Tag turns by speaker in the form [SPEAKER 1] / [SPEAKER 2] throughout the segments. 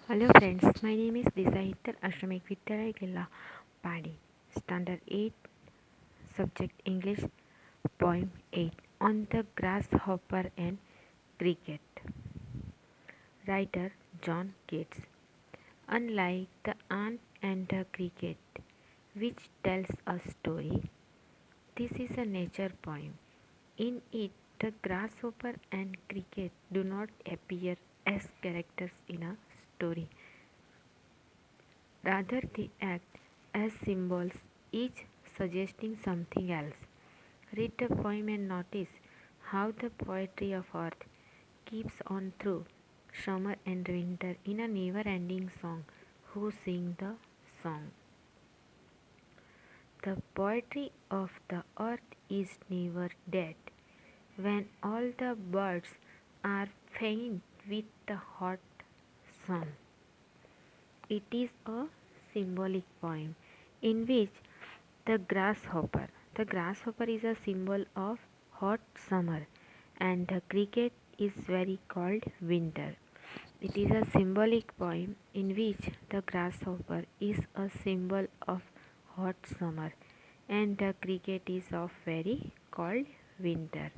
[SPEAKER 1] Hello friends, my name is Disahittar Ashramik Vidyalaya Gilla Padi. Standard 8, Subject English, Poem 8 on the Grasshopper and Cricket. Writer John Keats. Unlike the ant and the cricket, which tells a story, this is a nature poem. In it, the grasshopper and cricket do not appear as characters in a story. Rather, they act as symbols, each suggesting something else. Read the poem and notice how the poetry of earth keeps on through summer and winter in a never ending song. Who sing the song? The poetry of the earth is never dead. When all the birds are faint with the hot sun. It is a symbolic poem in which the grasshopper is a symbol of hot summer and the cricket is very called winter. It is a symbolic poem in which the grasshopper is a symbol of hot summer and the cricket is of very cold winter.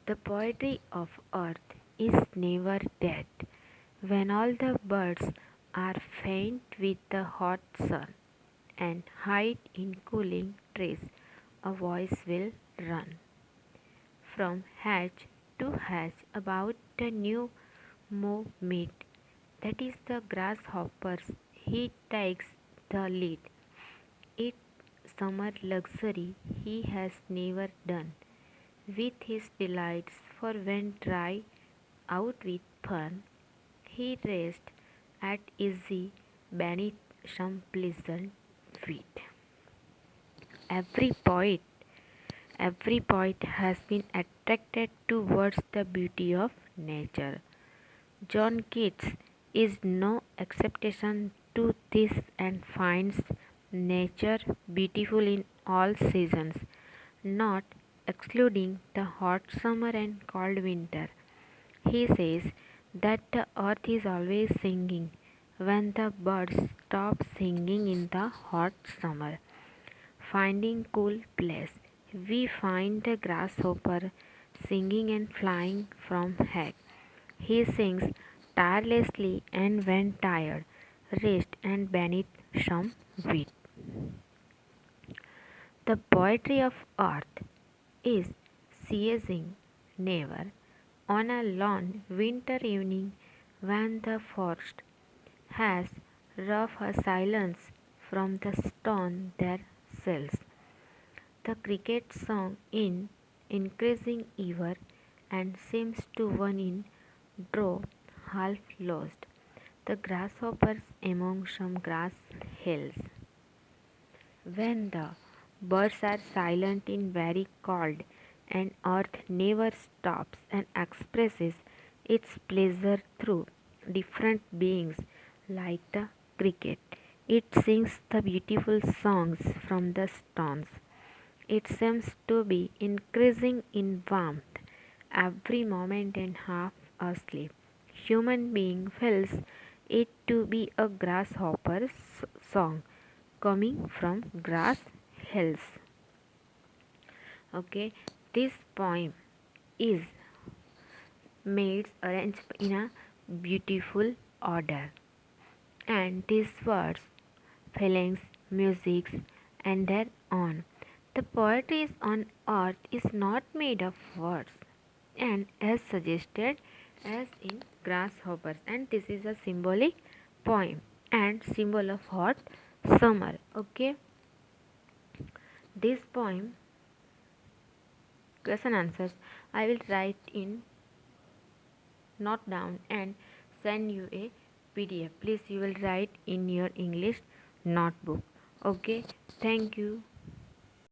[SPEAKER 1] The poetry of earth is never dead. When all the birds are faint with the hot sun and hide in cooling trees, a voice will run from hatch to hatch about the new mow meat. That is the grasshopper's. He takes the lead. It summer luxury he has never done with his delights, for when dry out with fun, he rests at ease beneath some pleasant feet. Every poet, every poet has been attracted towards the beauty of nature. John Keats is no exception to this and finds nature beautiful in all seasons, not excluding the hot summer and cold winter. He says that the earth is always singing when the birds stop singing in the hot summer. Finding cool place, we find the grasshopper singing and flying from heck. He sings tirelessly and when tired, rest and beneath some wheat. The poetry of earth is seizing never on a lone winter evening when the forest has rough a silence from the stone their cells. The cricket song in increasing ever and seems to one in draw half lost. The grasshoppers among some grass hills. When the birds are silent in very cold, and earth never stops and expresses its pleasure through different beings like the cricket. It sings the beautiful songs from the stones. It seems to be increasing in warmth every moment and half asleep. Human being feels it to be a grasshopper's song coming from grass hills. Okay, this poem is made arranged in a beautiful order, and these words, feelings, musics, and their own. The poetry is on earth is not made of words, and as suggested as in grasshoppers, and this is a symbolic poem and symbol of hot summer. Okay, this poem question answers I will write in note down and send you a PDF. Please you will write in your English notebook. Okay, thank you.